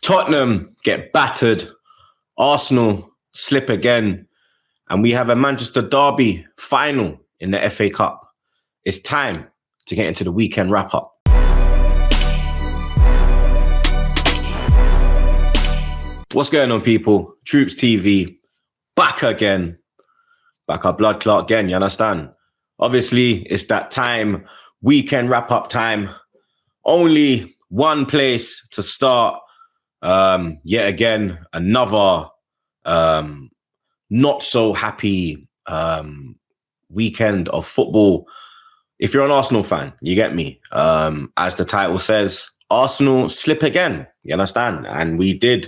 Tottenham get battered. Arsenal slip again. And we have a Manchester derby final in the FA Cup. It's time to get into the weekend wrap-up. What's going on, people? TroopzTV, back again. Back our blood clot again, you understand? Obviously, it's that time, weekend wrap-up time. Only one place to start. Yet again, another not so happy weekend of football. If you're an Arsenal fan, you get me. As the title says, Arsenal slip again. You understand? And we did,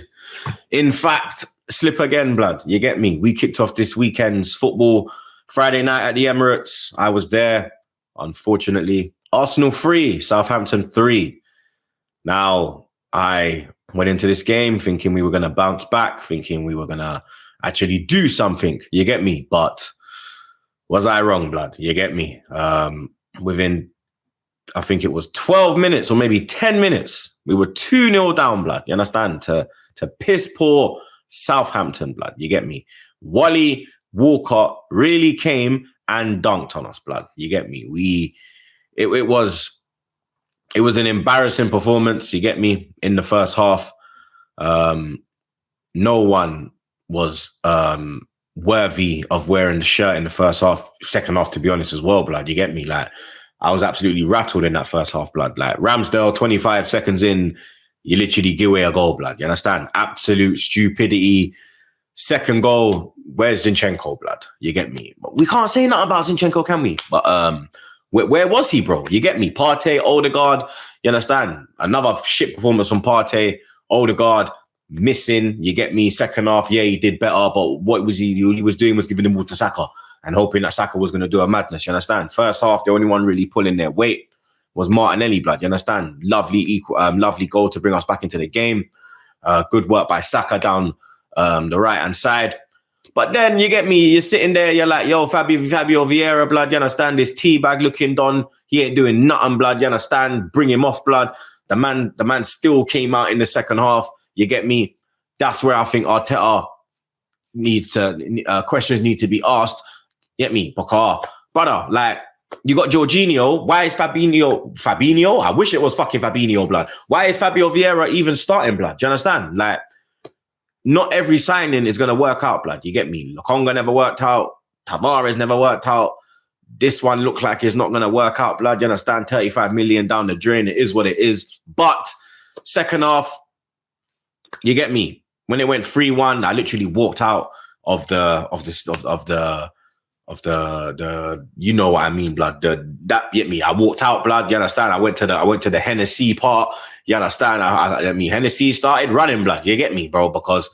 in fact, slip again, blood. You get me? We kicked off this weekend's football Friday night at the Emirates. I was there, unfortunately. Arsenal 3, Southampton 3. Now, I went into this game thinking we were going to bounce back, thinking we were going to actually do something. You get me? But was I wrong, blood? You get me? Within, I think it was 12 minutes or maybe 10 minutes, we were 2-0 down, blood. You understand? To piss poor Southampton, blood. You get me? Wally Walcott really came and dunked on us, blood. You get me? It was an embarrassing performance, you get me, in the first half. No one was worthy of wearing the shirt in the first half. Second half, to be honest, as well, blood. You get me? Like, I was absolutely rattled in that first half, blood. Like, Ramsdale, 25 seconds in, you literally give away a goal, blood. You understand? Absolute stupidity. Second goal, where's Zinchenko, blood? You get me? But we can't say nothing about Zinchenko, can we? But where was he, bro? You get me? Partey, Odegaard, you understand? Another shit performance from Partey, Odegaard, missing, you get me? Second half, yeah, he did better, but what was he was doing was giving the ball to Saka and hoping that Saka was going to do a madness, you understand? First half, the only one really pulling their weight was Martinelli, blood, you understand? Lovely goal to bring us back into the game. Good work by Saka down the right-hand side. But then you get me, you're sitting there, you're like, yo, Fabio Vieira, blood, you understand? This teabag looking Don, he ain't doing nothing, blood, you understand? Bring him off, blood. The man still came out in the second half, you get me? That's where I think Arteta needs to, questions need to be asked, get me? Because, brother, like, you got Jorginho, why is Fabinho? I wish it was fucking Fabinho, blood. Why is Fabio Vieira even starting, blood? Do you understand? Like, not every signing is going to work out, blood. You get me? Lokonga never worked out. Tavares never worked out. This one looks like it's not going to work out, blood. You understand? 35 million down the drain. It is what it is. But second half, you get me? When it went 3-1, I literally walked out of the you know what I mean, blood. That get me. I walked out, blood. You understand? I went to the Hennessy part. You understand? I mean, Hennessy started running, blood. You get me, bro? Because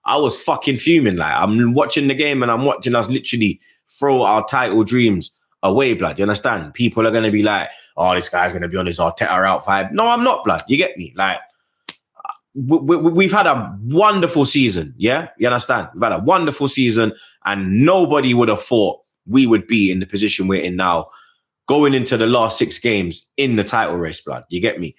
I was fucking fuming. Like, I'm watching the game and I'm watching us literally throw our title dreams away, blood. You understand? People are gonna be like, "Oh, this guy's gonna be on his Arteta out vibe." No, I'm not, blood. You get me? Like, we've had a wonderful season, yeah? You understand? We've had a wonderful season and nobody would have thought we would be in the position we're in now, going into the last 6 games in the title race, blood. You get me?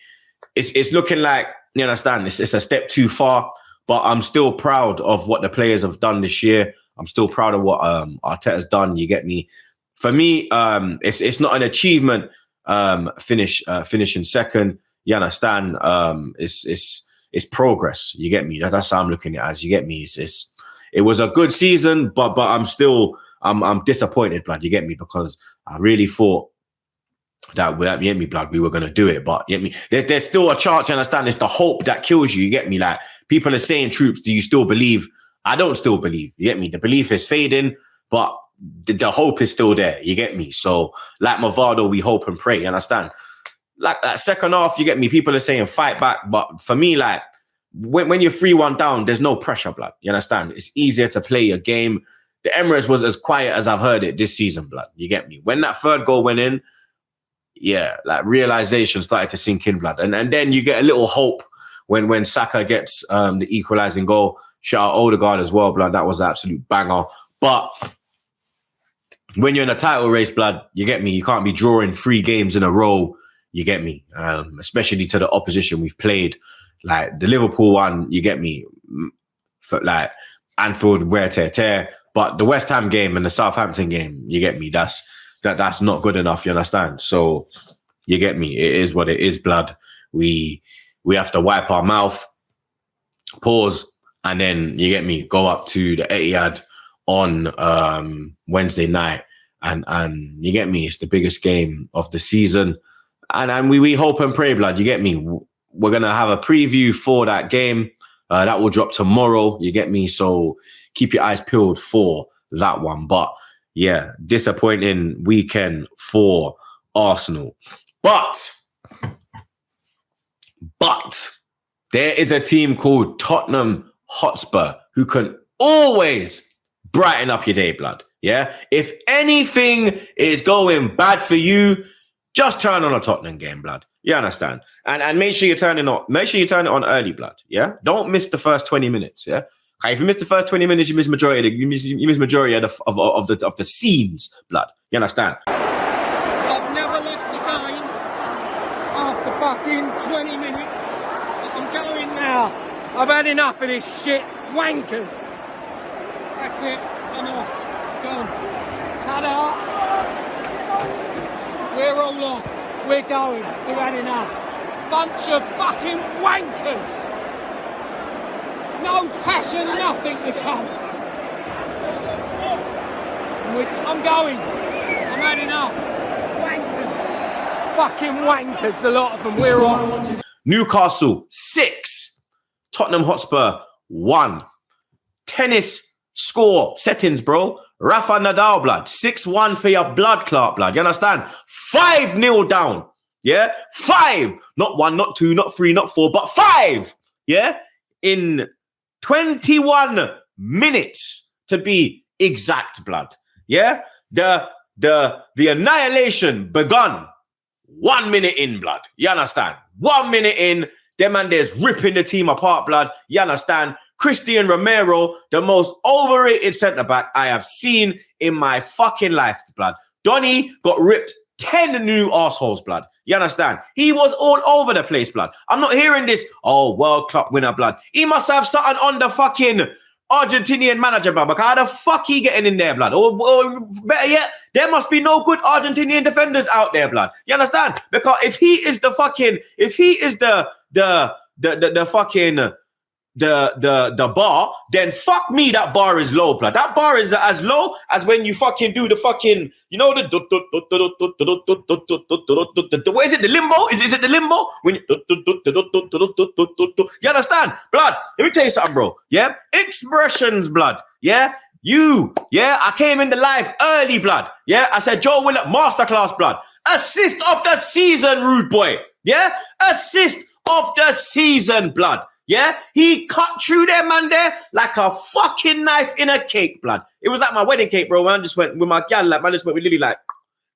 It's looking like, you understand, it's a step too far, but I'm still proud of what the players have done this year. I'm still proud of what Arteta's done, you get me? For me, it's not an achievement finishing second, you understand? It's progress. You get me? That's how I'm looking at it as. You get me? It was a good season, but I'm still I'm disappointed, blood. You get me? Because I really thought that you get me, blood, we were gonna do it. But you get me? There's still a chance. You understand? It's the hope that kills you. You get me? Like, people are saying, Troops, do you still believe? I don't still believe. You get me? The belief is fading, but the hope is still there. You get me? So, like Movado, we hope and pray. You understand? Like that second half, you get me? People are saying fight back, but for me, like, when you're 3-1 down, there's no pressure, blood. You understand? It's easier to play your game. The Emirates was as quiet as I've heard it this season, blood. You get me? When that third goal went in, yeah, like, realization started to sink in, blood. And then you get a little hope when Saka gets the equalizing goal. Shout out Odegaard as well, blood. That was an absolute banger. But when you're in a title race, blood, you get me? You can't be drawing 3 games in a row. You get me? Especially to the opposition we've played. Like the Liverpool one, you get me, for like Anfield, wear tear. But the West Ham game and the Southampton game, you get me, that's not good enough, you understand? So you get me, it is what it is, blood. We have to wipe our mouth, pause, and then you get me, go up to the Etihad on Wednesday night, and you get me, it's the biggest game of the season, and we hope and pray, blood. You get me. We're gonna have a preview for that game that will drop tomorrow. You get me. So keep your eyes peeled for that one. But yeah, disappointing weekend for Arsenal. But there is a team called Tottenham Hotspur who can always brighten up your day, blood. Yeah. If anything is going bad for you, just turn on a Tottenham game, blood. You understand? And make sure you turn it on. Make sure you turn it on early, blood. Yeah. Don't miss the first 20 minutes. Yeah. Okay, if you miss the first 20 minutes, you miss majority of the scenes, blood. You understand? I've never left the game after fucking 20 minutes. I'm going now. I've had enough of this shit. Wankers. That's it. I'm off. Gone. Ta-da. We're all off. We're going. We've had enough. Bunch of fucking wankers. No passion, nothing, the cunts. I'm going. I'm had enough. Wankers. Fucking wankers, a lot of them. We're on. Newcastle 6, Tottenham Hotspur 1. Tennis score settings, bro. Rafa Nadal, blood. 6-1 for your blood clot, blood. You understand? 5-0 down. Yeah? 5. Not 1, not 2, not 3, not 4, but 5. Yeah? In 21 minutes to be exact, blood. Yeah? The annihilation begun 1 minute in, blood. You understand? 1 minute in, them and there's ripping the team apart, blood. You understand? Christian Romero, the most overrated centre-back I have seen in my fucking life, blood. Donny got ripped 10 new arseholes, blood. You understand? He was all over the place, blood. I'm not hearing this, oh, World Cup winner, blood. He must have something on the fucking Argentinian manager, blood. Because how the fuck he getting in there, blood? Or better yet, there must be no good Argentinian defenders out there, blood. You understand? Because if he is the fucking, if he is the fucking the bar, then fuck me, that bar is low, blood. That bar is as low as when you fucking do the fucking, you know, the what is it, the limbo? Is it the limbo? When you understand, blood? Let me tell you something, bro. Yeah, expressions, blood. Yeah. I came in the live early, blood. Yeah, I said Joe Willett masterclass, blood. Assist of the season, rude boy. Yeah, assist of the season, blood. Yeah, he cut through there, man, there like a fucking knife in a cake, blood. It was like my wedding cake, bro. Man, I just went with my gal, like, man, just went with Lily, like,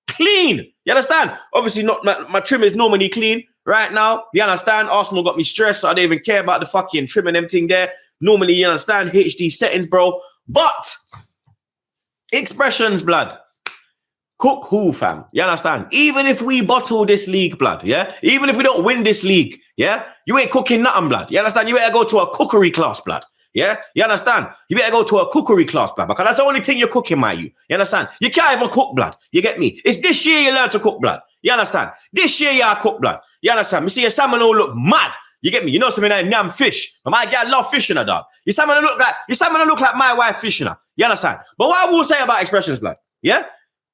clean. You understand? Obviously, not my trim is normally clean right now. You understand? Arsenal got me stressed, so I don't even care about the fucking trim and everything there. Normally, you understand, HD settings, bro. But expressions, blood. Cook who, fam? You understand? Even if we bottle this league, blood, yeah? Even if we don't win this league, yeah? You ain't cooking nothing, blood. You understand? You better go to a cookery class, blood. Yeah? You understand? You better go to a cookery class, blood, because that's the only thing you're cooking, my you. You understand? You can't even cook, blood. You get me? It's this year you learn to cook, blood. You understand? This year you cook, blood. You understand? Me see your salmon all look mad. You get me? You know something like yam fish. My girl love fishing, dog. Your salmon look like my wife fishing. You understand? But what I will say about expressions, blood, yeah?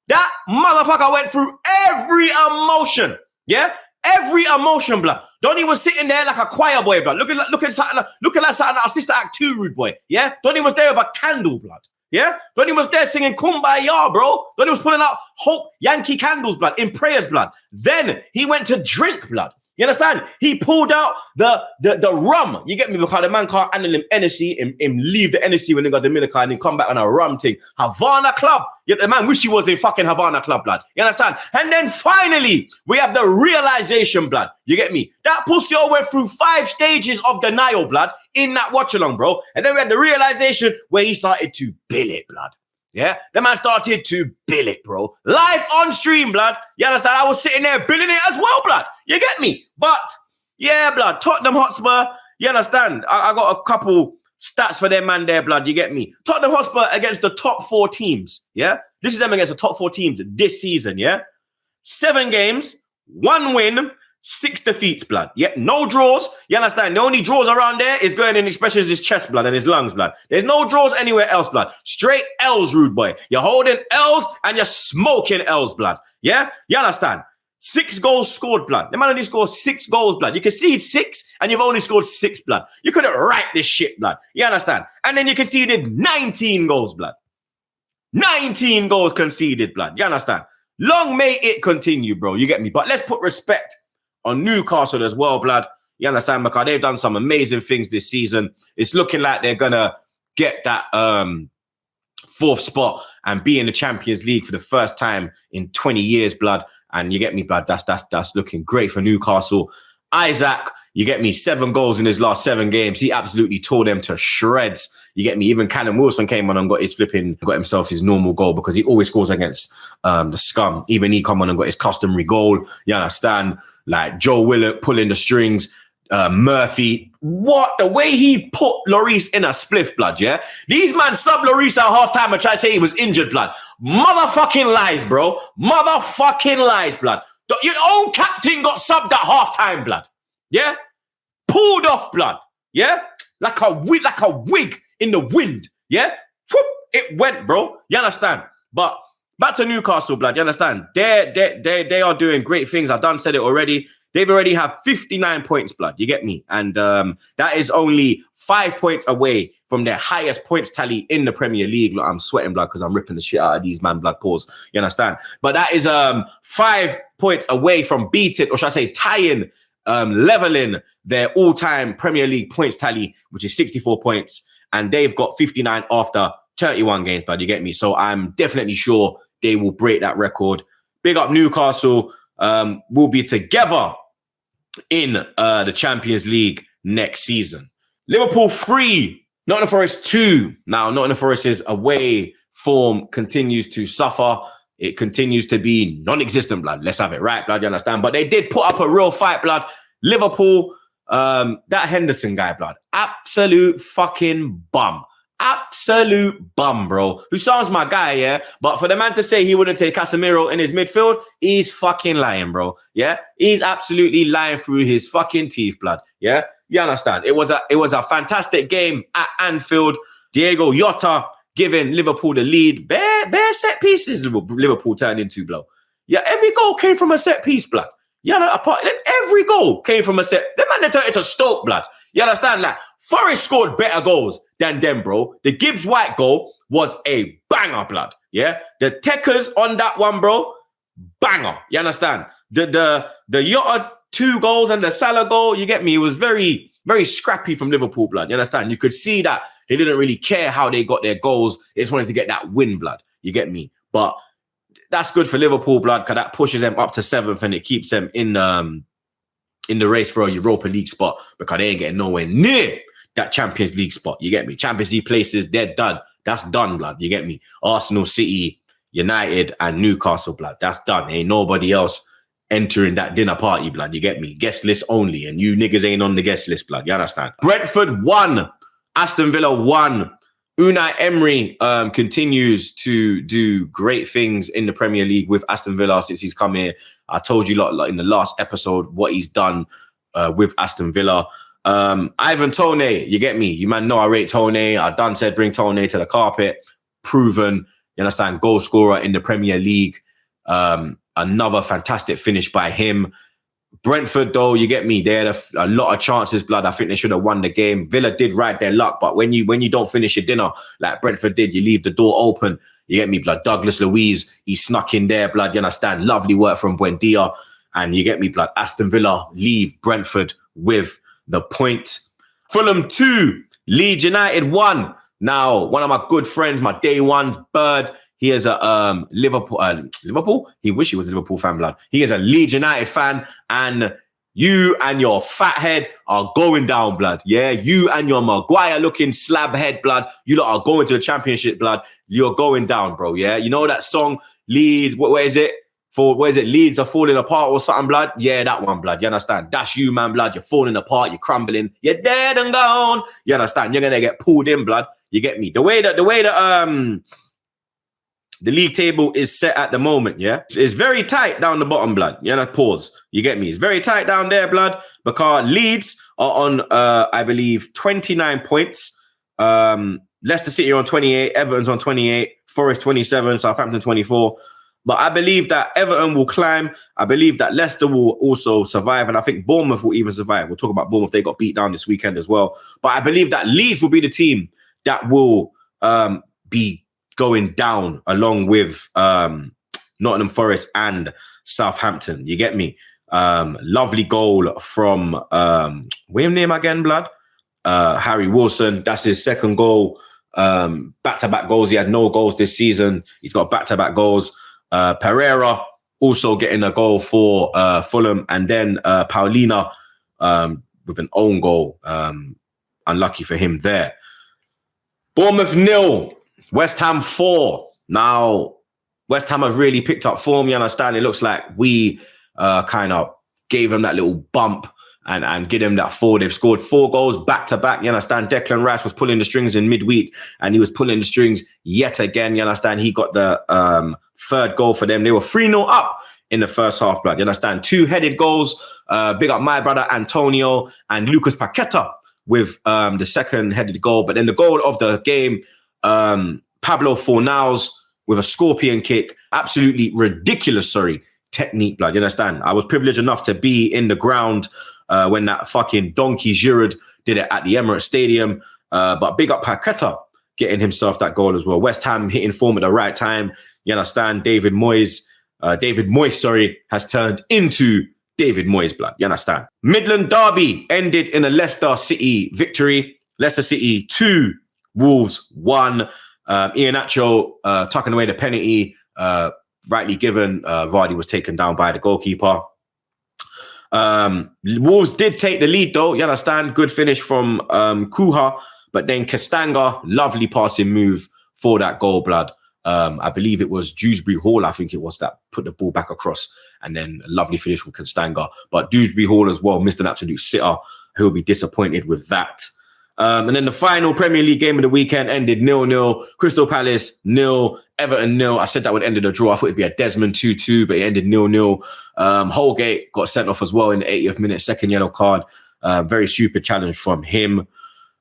That motherfucker went through every emotion. Yeah? Every emotion, blood. Donny was sitting there like a choir boy, blood. Look at something like our Sister Act 2, rude boy. Yeah? Donny was there with a candle, blood. Yeah? Donny was there singing Kumbaya, bro. Donny was putting out Hope Yankee candles, blood, in prayers, blood. Then he went to drink, blood. You understand? He pulled out the rum. You get me? Because the man can't handle him Hennessy, him leave the Hennessy when they got Dominica and then come back on a rum thing. Havana Club. Yeah, the man wish he was in fucking Havana Club, blood. You understand? And then finally, we have the realization, blood. You get me? That pussy all went through 5 stages of denial, blood, in that watch along, bro. And then we had the realization where he started to bill it, blood. Yeah, the man started to bill it, bro. Live on stream, blood. You understand? I was sitting there billing it as well, blood. You get me? But, yeah, blood. Tottenham Hotspur, You understand? I got a couple stats for them man there, blood. You get me? Tottenham Hotspur against the top 4 teams. Yeah, this is them against the top 4 teams this season. Yeah, 7 games, 1 win, 6 defeats, blood. Yeah, no draws. You understand? The only draws around there is going in expressions his chest, blood, and his lungs, blood. There's no draws anywhere else, blood. Straight L's, rude boy. You're holding L's and you're smoking L's, blood. Yeah, you understand? 6 goals scored, blood. The man only scored 6 goals, blood. You can see 6 and you've only scored 6, blood. You couldn't write this shit, blood. You understand? And then you conceded 19 goals, blood. 19 goals conceded, blood. You understand? Long may it continue, bro. You get me? But let's put respect on Newcastle as well, blood. You understand? Because they've done some amazing things this season. It's looking like they're going to get that 4th spot and be in the Champions League for the first time in 20 years, blood. And you get me, blood, that's looking great for Newcastle. Isaac, you get me, 7 goals in his last 7 games. He absolutely tore them to shreds. You get me? Even Callum Wilson came on and got himself his normal goal because he always scores against the scum. Even he come on and got his customary goal. You understand? Like Joe Willock pulling the strings. Murphy, what the way he put Lloris in a spliff, blood, yeah? These man sub Lloris at halftime and try to say he was injured, blood. Motherfucking lies, bro. Motherfucking lies, blood. Your own captain got subbed at halftime, blood. Yeah? Pulled off, blood. Yeah? Like a wig in the wind. Yeah? Whoop, it went, bro. You understand? But back to Newcastle, blood. You understand? They are doing great things. I done said it already. They've already have 59 points, blood. You get me? And that is only 5 points away from their highest points tally in the Premier League. Look, I'm sweating, blood, because I'm ripping the shit out of these man, blood, pause. You understand? But that is 5 points away from beating, or should I say tying, leveling their all-time Premier League points tally, which is 64 points. And they've got 59 after 31 games, blood. You get me? So I'm definitely sure they will break that record. Big up Newcastle. We'll be together in the Champions League next season. Liverpool 3, Nottingham Forest 2. Now, Nottingham Forest's away form continues to suffer. It continues to be non-existent, blood. Let's have it right, blood, you understand? But they did put up a real fight, blood. Liverpool, that Henderson guy, blood, absolute fucking bum. Absolute bum, bro. Who sounds my guy, yeah? But for the man to say he wouldn't take Casemiro in his midfield, he's fucking lying, bro. Yeah? He's absolutely lying through his fucking teeth, blood. Yeah? You understand? It was a fantastic game at Anfield. Diego Jota giving Liverpool the lead. Bare set pieces Liverpool turned into, blow. Yeah, every goal came from a set piece, blood. Yeah, every goal came from a set. The man, they turned into Stoke, blood. You understand? Like, Forest scored better goals than them, bro. The Gibbs White goal was a banger, blood. Yeah? The Techers on that one, bro, banger. You understand? The Jota 2 goals and the Salah goal, you get me? It was very, very scrappy from Liverpool, blood. You understand? You could see that they didn't really care how they got their goals. They just wanted to get that win, blood. You get me? But that's good for Liverpool, blood, because that pushes them up to 7th and it keeps them in the race for a Europa League spot, because they ain't getting nowhere near that Champions League spot. You get me? Champions League places, they're done. That's done, blood. You get me? Arsenal, City, United, and Newcastle, blood. That's done. Ain't nobody else entering that dinner party, blood. You get me? Guest list only. And you niggas ain't on the guest list, blood. You understand? Brentford 1. Aston Villa 1. Unai Emery continues to do great things in the Premier League with Aston Villa since he's come here. I told you lot in the last episode what he's done with Aston Villa. Ivan Toney, you get me? You man know I rate Toney. I done said bring Toney to the carpet. Proven, you understand, goal scorer in the Premier League. Another fantastic finish by him. Brentford, though, you get me? They had a lot of chances, blood. I think they should have won the game. Villa did ride their luck, but when you don't finish your dinner like Brentford did, you leave the door open. You get me, blood? Douglas Luiz, he snuck in there, blood. You understand? Lovely work from Buendia. And you get me, blood? Aston Villa leave Brentford with the point. Fulham 2, Leeds United 1. Now, one of my good friends, my day one bird, he is a Liverpool. He wish he was a Liverpool fan, blood. He is a Leeds United fan, and you and your fat head are going down, blood. Yeah, you and your Maguire-looking slab head, blood. You lot are going to the Championship, blood. You're going down, bro. Yeah, you know that song, Leeds. Where is it? For, what is it, Leeds are falling apart or something, blood? Yeah, that one, blood. You understand? That's you, man, blood. You're falling apart. You're crumbling. You're dead and gone. You understand? You're going to get pulled in, blood. You get me? The way that the league table is set at the moment, yeah? It's very tight down the bottom, blood. You know, pause. You get me? It's very tight down there, blood, because Leeds are on, I believe, 29 points. Leicester City on 28. Everton's on 28. Forest 27. Southampton 24. But I believe that Everton will climb. I believe that Leicester will also survive. And I think Bournemouth will even survive. We'll talk about Bournemouth. They got beat down this weekend as well. But I believe that Leeds will be the team that will be going down along with Nottingham Forest and Southampton. You get me? Lovely goal from, what's his name again, blood? Harry Wilson. That's his second goal. Back-to-back goals. He had no goals this season. He's got back-to-back goals. Pereira also getting a goal for Fulham, and then Paulina with an own goal. Unlucky for him there. Bournemouth 0, West Ham 4. Now, West Ham have really picked up form, you understand? It looks like we kind of gave them that little bump and give them that 4. They've scored 4 goals back-to-back, you understand? Declan Rice was pulling the strings in midweek, and he was pulling the strings yet again, you understand? He got the third goal for them. They were 3-0 up in the first half, blood, you understand? 2 headed goals. Big up my brother Antonio and Lucas Paqueta with the second headed goal. But then the goal of the game, Pablo Fornals with a scorpion kick. Absolutely ridiculous, technique, blood, you understand? I was privileged enough to be in the ground when that fucking donkey Giroud did it at the Emirates Stadium. But big up Paqueta getting himself that goal as well. West Ham hitting form at the right time. You understand? David Moyes, has turned into David Moyes, blood. You understand? Midland Derby ended in a Leicester City victory. Leicester City 2, Wolves 1. Iheanacho tucking away the penalty, rightly given. Vardy was taken down by the goalkeeper. Wolves did take the lead though, you understand? Good finish from Kuha, but then Castanga, lovely passing move for that goal, blood. I believe it was Dewsbury Hall, I think it was, that put the ball back across, and then a lovely finish from Castanga. But Dewsbury Hall as well missed an absolute sitter. He'll be disappointed with that. And then the final Premier League game of the weekend ended 0-0. Crystal Palace 0, Everton 0. I said that would end in a draw. I thought it'd be a Desmond 2-2, but it ended 0-0. Holgate got sent off as well in the 80th minute, second yellow card. Very stupid challenge from him.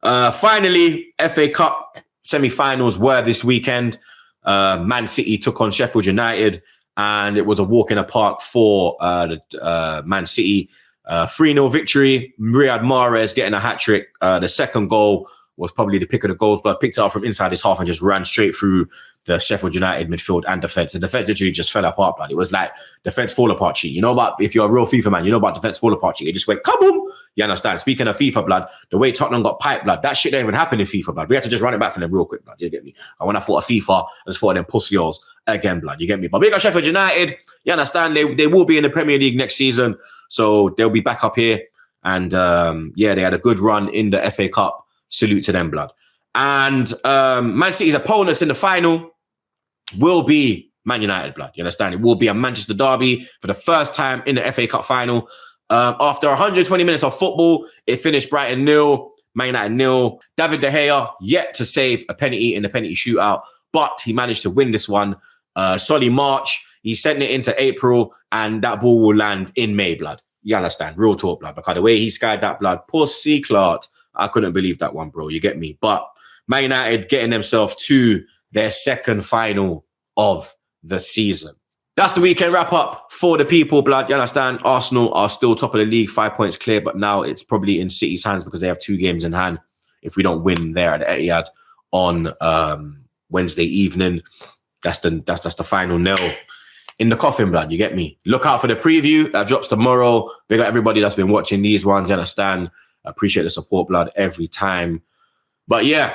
Finally, FA Cup semi-finals were this weekend. Man City took on Sheffield United, and it was a walk in the park for the Man City. 3-0 victory. Riyad Mahrez getting a hat-trick. The second goal was probably the pick of the goals, but picked it up from inside his half and just ran straight through the Sheffield United midfield and defense. The defense literally just fell apart, blood. It was like defense fall apart sheet. You know about, if you're a real FIFA man, you know about defense fall apart sheet. It just went kaboom. You understand? Speaking of FIFA, blood, the way Tottenham got piped, blood, that shit don't even happen in FIFA, blood. We have to just run it back for them real quick, blood. You get me? And when I thought of FIFA, I just thought of them pussy-os again, blood. You get me? But big up Sheffield United. You understand? They will be in the Premier League next season, so they'll be back up here. And yeah, they had a good run in the FA Cup. Salute to them, blood. And Man City's opponents in the final will be Man United, blood. You understand? It will be a Manchester derby for the first time in the FA Cup final. After 120 minutes of football, it finished Brighton 0, Man United 0. David De Gea yet to save a penalty in the penalty shootout, but he managed to win this one. Solly March, he sent it into April, and that ball will land in May, blood. You understand? Real talk, blood. Because the way he skied that, blood, pussy clot. I couldn't believe that one, bro. You get me? But Man United getting themselves to their second final of the season. That's the weekend wrap up for the people, blood. You understand? Arsenal are still top of the league, 5 points clear, but now it's probably in City's hands because they have 2 games in hand. If we don't win there at the Etihad on Wednesday evening, that's the final nail in the coffin, blood. You get me? Look out for the preview that drops tomorrow. Big up everybody that's been watching these ones. You understand? I appreciate the support, blood, every time. But yeah,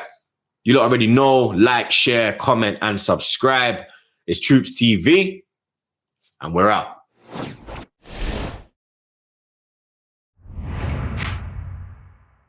you lot already know. Like, share, comment, and subscribe. It's TroopzTV, and we're out.